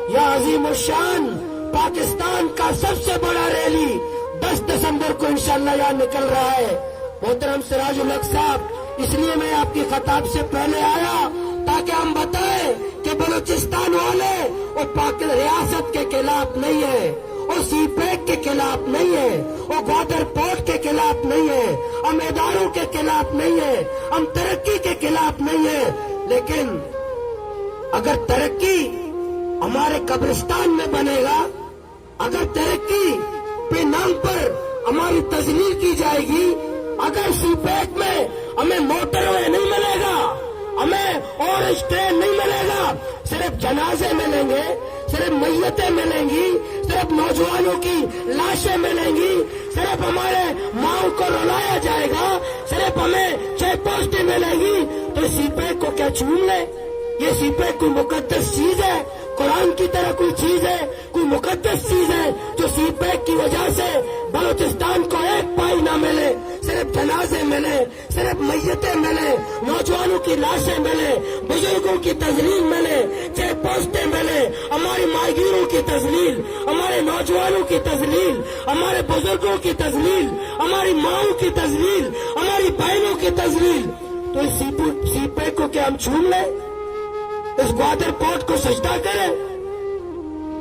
یہ عظیم الشان پاکستان کا سب سے بڑا ریلی 10 دسمبر کو انشاءاللہ یہاں نکل رہا ہے۔ محترم سراج الحق صاحب، اس لیے میں آپ کی خطاب سے پہلے آیا تاکہ ہم بتائیں کہ بلوچستان والے اور ریاست کے خلاف نہیں ہے، اور سی پیک کے خلاف نہیں ہے، اور گوادر پورٹ کے خلاف نہیں ہے، ہم اداروں کے خلاف نہیں ہے، ہم ترقی کے خلاف نہیں ہے۔ لیکن اگر ترقی ہمارے قبرستان میں بنے گا، اگر ترقی کے نام پر ہماری تذلیل کی جائے گی، اگر سی پیک میں ہمیں موٹر وے نہیں ملے گا، ہمیں اورنج ٹرین نہیں ملے گا، صرف جنازے ملیں گے، صرف میتیں ملیں گی، صرف نوجوانوں کی لاشیں ملیں گی، صرف ہمارے ماؤں کو رلایا جائے گا، صرف ہمیں چیک پوسٹیں ملیں گی، تو سی پیک کو کیا چھون لے؟ یہ سی پیک کوئی مقدس چیز ہے؟ قرآن کی طرح کوئی چیز ہے؟ کوئی مقدس چیز ہے جو سی پیک کی وجہ سے بلوچستان کو ایک پائی نہ ملے، صرف جنازے ملے، صرف میتیں ملے، نوجوانوں کی لاشیں ملے، بزرگوں کی تذلیل ملے، چیک پوسٹیں ملے، ہماری ماہیگیروں کی تذلیل، ہمارے نوجوانوں کی تذلیل، ہمارے بزرگوں کی تذلیل، ہماری ماؤں کی تذلیل، ہماری بہنوں کی تذلیل، تو اس سی پیک کو کیا ہم چھون لیں؟ اس گوادر پورٹ کو سجدہ کریں؟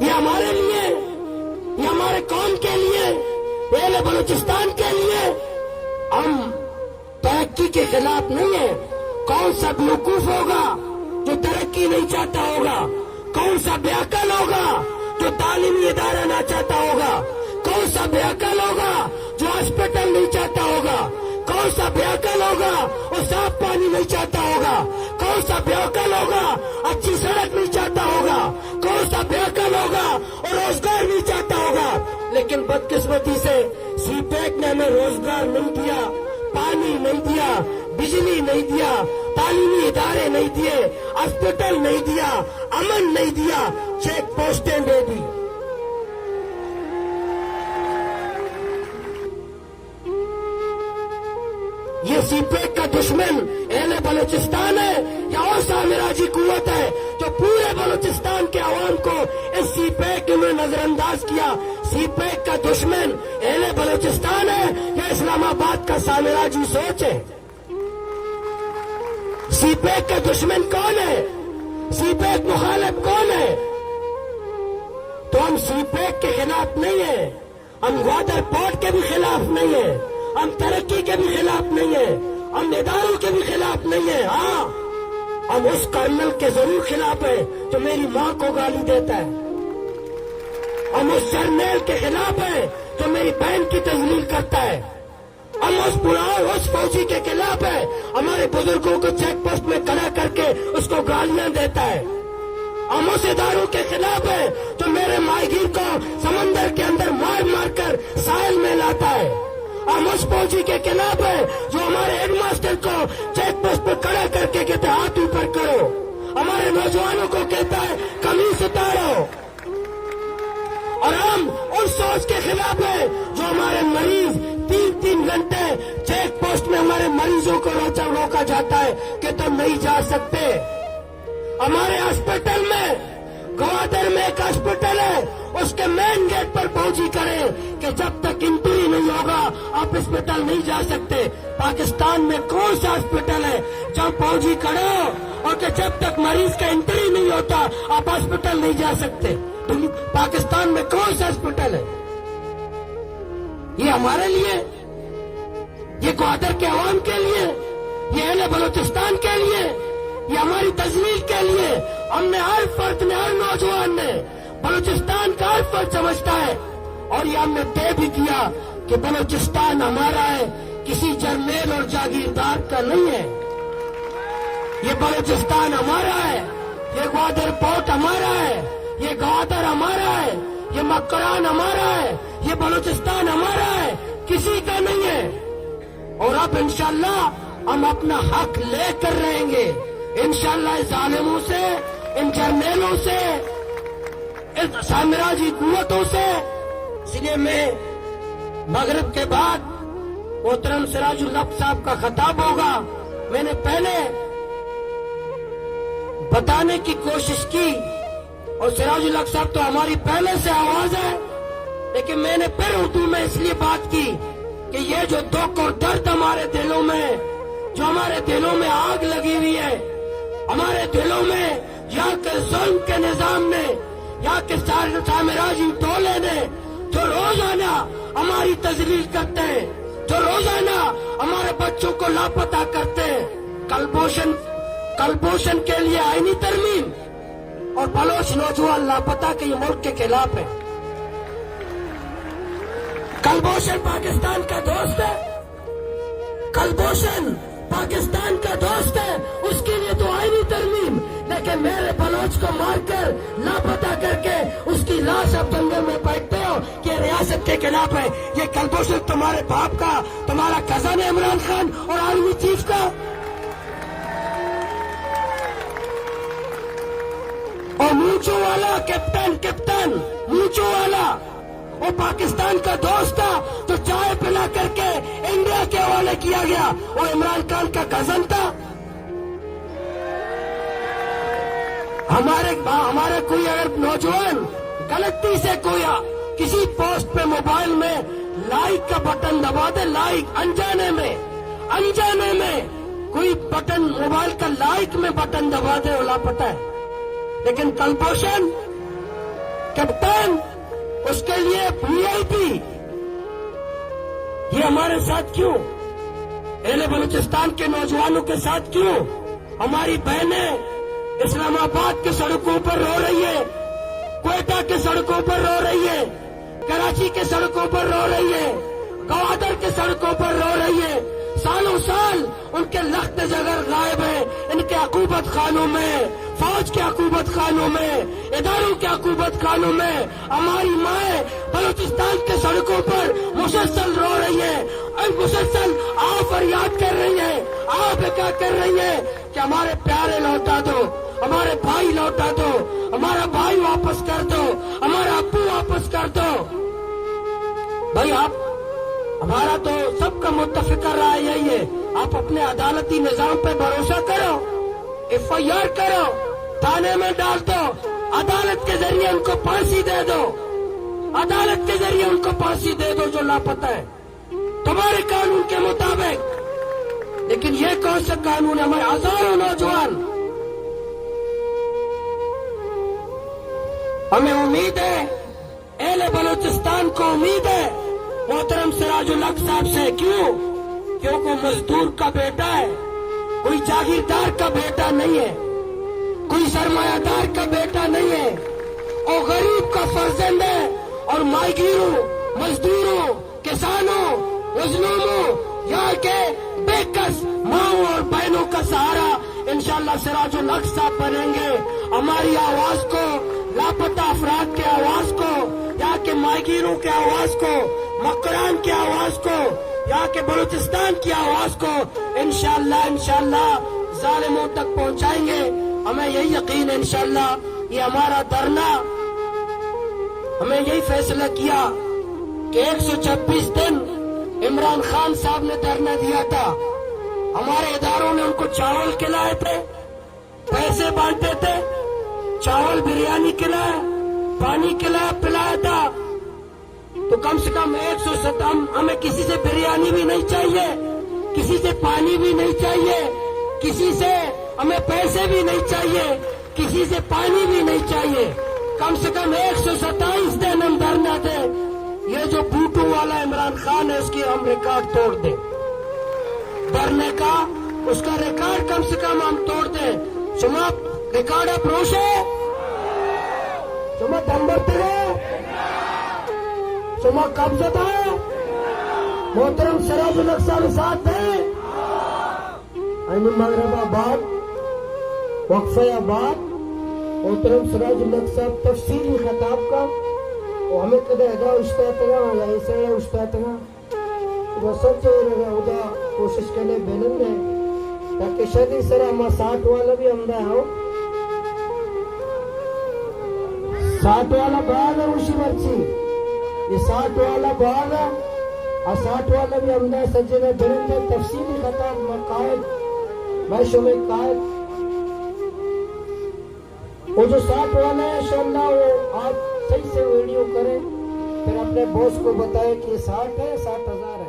یہ ہمارے لیے، یہ ہمارے قوم کے لیے، اہل بلوچستان کے لیے، ہم ترقی کے خلاف نہیں ہیں۔ کون سا بیوقوف ہوگا جو ترقی نہیں چاہتا ہوگا؟ کون سا بے عقل ہوگا جو تعلیمی ادارہ نہ چاہتا ہوگا؟ کون سا بے عقل ہوگا جو ہاسپٹل نہیں چاہتا ہوگا؟ کون سا بے عقل ہوگا اور صاف پانی نہیں چاہتا ہوگا؟ کون سا بے عقل ہوگا اچھی سڑک نہیں چاہتا ہوگا؟ کون سا بے عقل ہوگا اور روزگار نہیں چاہتا ہوگا؟ لیکن بدقسمتی سے سی پیک نے ہمیں روزگار نہیں دیا، پانی نہیں دیا، بجلی نہیں دیا، تعلیمی ادارے نہیں دیے، ہاسپٹل نہیں دیا، امن نہیں دیا، چیک پوسٹیں دے دی۔ یہ سی پیک کا دشمن اہل بلوچستان ہے یا اور سامراجی قوت ہے جو پورے بلوچستان کے عوام کو اس سی پیک میں نظر انداز کیا؟ سی پیک کا دشمن اہل بلوچستان ہے یا اسلام آباد کا سامراجی سوچ ہے؟ سی پیک کا دشمن کون ہے؟ سی پیک مخالف کون ہے؟ تو ہم سی پیک کے خلاف نہیں ہیں، ہم گوادر پورٹ کے بھی خلاف نہیں ہیں، ہم ترقی کے بھی خلاف نہیں ہیں، ہم اداروں کے بھی خلاف نہیں ہیں۔ ہاں، ہم اس کرنل کے ضرور خلاف ہیں جو میری ماں کو گالی دیتا ہے، ہم اس جرنیل کے خلاف ہیں جو میری بہن کی تذلیل کرتا ہے، ہم اس فوجی کے خلاف ہیں ہمارے بزرگوں کو چیک پوسٹ میں کھڑا کر کے اس کو گالیاں دیتا ہے، ہم اس اداروں کے خلاف ہیں جو میرے ماہیگیر کو سمندر کے اندر مار مار کر ساحل میں لاتا ہے، ہم اس فوجی کے خلاف ہیں جو ہمارے ہیڈ ماسٹر کو چیک پوسٹ پر کھڑا کر کے کہتے ہیں ہاتھ اوپر کرو، ہمارے نوجوانوں کو کہتا ہے قمیص اتارو، اور ہم اس سوچ کے خلاف ہیں جو ہمارے مریض 3 گھنٹے چیک پوسٹ میں ہمارے مریضوں کو روکا جاتا ہے کہ تم نہیں جا سکتے۔ ہمارے ہاسپٹل میں، گوادر میں ایک ہاسپٹل ہے، اس کے مین گیٹ پر فوجی کریں کہ جب تک انٹری نہیں ہوگا آپ ہاسپٹل نہیں جا سکتے۔ پاکستان میں کون سا ہاسپٹل ہے جب فوجی کھڑے ہو اور کہ جب تک مریض کا انٹری نہیں ہوتا آپ ہاسپٹل نہیں جا سکتے؟ پاکستان میں کون سا ہاسپٹل ہے؟ یہ ہمارے لیے، یہ گوادر کے عوام کے لیے، یہ اہل بلوچستان کے لیے، یہ ہماری تذلیل کے لیے، ہم نے ہر فرد نے، ہر نوجوان نے، بلوچستان کا ہر فرد سمجھتا ہے، اور یہ ہم نے طے بھی کیا کہ بلوچستان ہمارا ہے، کسی جرنیل اور جاگیردار کا نہیں ہے۔ یہ بلوچستان ہمارا ہے، یہ گوادر پورٹ ہمارا ہے، یہ گوادر ہمارا ہے، یہ مکران ہمارا ہے، یہ بلوچستان ہمارا ہے، کسی کا نہیں ہے۔ اور اب انشاءاللہ ہم اپنا حق لے کر رہیں گے، انشاءاللہ ان ظالموں سے، ان جرنیلوں سے، ان سامراجی قوتوں سے۔ اس لیے میں مغرب کے بعد محترم سراج الحق صاحب کا خطاب ہوگا، میں نے پہلے بتانے کی کوشش کی اور سراج الحق صاحب تو ہماری پہلے سے آواز ہے، لیکن میں نے پھر اردو میں اس لیے بات کی کہ یہ جو دکھ اور درد ہمارے دلوں میں، جو ہمارے دلوں میں آگ لگی ہوئی ہے، ہمارے دلوں میں یہاں کے ظلم کے نظام نے، یہاں کے سامراجی ٹولے نے جو روزانہ ہماری تذلیل کرتے ہیں، جو روزانہ ہمارے بچوں کو لاپتہ کرتے ہیں، کلبھوشن کے لیے آئینی ترمیم اور بلوچ نوجوان لاپتہ کے یہ ملک کے خلاف ہے۔ کلبھوشن پاکستان کا دوست ہے، کلبھوشن پاکستان کا دوست ہے، اس کے لیے تو آئینی ترمیم، لیکن میرے بلوچ کو مار کر لاپتہ کر کے اس کی لاش اب جنگل میں بیٹھتے ہو کہ ریاست کے خلاف ہے۔ یہ کلبھوشن تمہارے باپ کا، تمہارا کزن ہے عمران خان اور آرمی چیف کا، اور مونچو والا کیپٹن مونچو والا وہ پاکستان کا دوست تھا تو چائے پلا کر کے انڈیا کے حوالے کیا گیا، وہ عمران خان کا کزن تھا۔ ہمارے کوئی اگر نوجوان غلطی سے کوئی کسی پوسٹ پہ موبائل میں لائک کا بٹن دبا دے، لائک انجانے میں کوئی بٹن موبائل کا لائک میں بٹن دبا دے، وہ لاپتہ ہے۔ لیکن کلبھوشن کیپٹن، اس کے لیے VIP، یہ ہمارے ساتھ کیوں؟ اہل بلوچستان کے نوجوانوں کے ساتھ کیوں؟ ہماری بہنیں اسلام آباد کی سڑکوں پر رو رہی ہے، کوئٹہ کی سڑکوں پر رو رہی ہے، کراچی کے سڑکوں پر رو رہی ہے، گوادر کے سڑکوں پر رو رہی ہے، سالوں سال ان کے لخت جگر غائب ہیں، ان کے عقوبت خانوں میں، فوج کے عقوبت خانوں میں، اداروں کے عقوبت خانوں میں ہماری مائیں بلوچستان کے سڑکوں پر مسلسل رو رہی ہے، اور مسلسل فریاد کر رہی ہے، بکا کر رہی ہے کہ ہمارے پیارے لوٹا دو، ہمارے بھائی لوٹا دو، ہمارا بھائی واپس کر دو، ہمارا ابو واپس کر دو۔ بھائی آپ ہمارا تو سب کا متفقہ رائے یہی ہے، آپ اپنے عدالتی نظام پہ بھروسہ کرو، FIR کرو، تھانے میں ڈال دو، عدالت کے ذریعے ان کو پھانسی دے دو، عدالت کے ذریعے ان کو پھانسی دے دو جو لاپتہ ہے تمہارے قانون کے مطابق۔ لیکن یہ کون سا قانون ہے؟ ہمارے ہزاروں نوجوان، ہمیں امید ہے، اہل بلوچستان کو امید ہے محترم سراج الحق صاحب سے۔ کیوں کوئی مزدور کا بیٹا ہے، کوئی جاگیردار کا بیٹا نہیں ہے، کوئی سرمایہ دار کا بیٹا نہیں ہے، اور غریب کا فرزند ہے، اور ماہیگیروں، مزدوروں، کسانوں، مظلوموں، یہاں کے بے کس ماؤں اور بہنوں کا سہارا انشاءاللہ سراج الحق صاحب بنیں گے۔ ہماری آواز کو، لاپتہ افراد کی آواز کو، یہاں کے ماہیگیروں کی آواز کو، مکران کی آواز کو، یہاں کے بلوچستان کی آواز کو انشاءاللہ ظالموں تک پہنچائیں گے۔ ہمیں یہی یقین ہے انشاءاللہ، یہ ہمارا دھرنا، ہمیں یہی فیصلہ کیا کہ 126 دن عمران خان صاحب نے دھرنا دیا تھا، ہمارے اداروں نے ان کو چاول کھلائے تھے، پیسے بانٹے تھے، چاول بریانی کھلایا، پانی پلایا تھا، تو کم سے کم 107 ہمیں کسی سے بریانی بھی نہیں چاہیے، کسی سے پانی بھی نہیں چاہیے، کسی سے ہمیں پیسے بھی نہیں چاہیے، کسی سے پانی بھی نہیں چاہیے، کم سے کم 127 دن ہم دھرنا دیں۔ یہ جو بوٹو والا عمران خان ہے، اس کی ہم ریکارڈ توڑ دیں، دھرنے کا اس کا ریکارڈ کم سے کم ہم توڑ دیں۔ شما ریکارڈ اپروش ہے، شما دمبرتے ہے، شما قبضہ ہے، محترم سراج الحق صاحب ساتھ ہیں، مغرب آباد، وقفہ آباد، محترم سراج الحق صاحب تفصیلی خطاب کا وہ ہمیں کدے ادا اشتاعتنا یا ایسے اشتاعتنا وہ سچ رہا ادا کوشش کرنے بینن میں تاکہ شدی سرہ ہما 60 والا بھی ہم دے ہو 60 والا بعد ہے روشی مرچی، یہ 60 والا بعد ہے اور 60 والا بھی ہم دے سجنے بینن میں تفصیلی خطاب مقائد میں شمع قائد وہ جو 60 والا ہے انشاءاللہ وہ آپ صحیح سے ویڈیو کریں، پھر اپنے بوس کو بتائیں کہ 60 ہے 60,000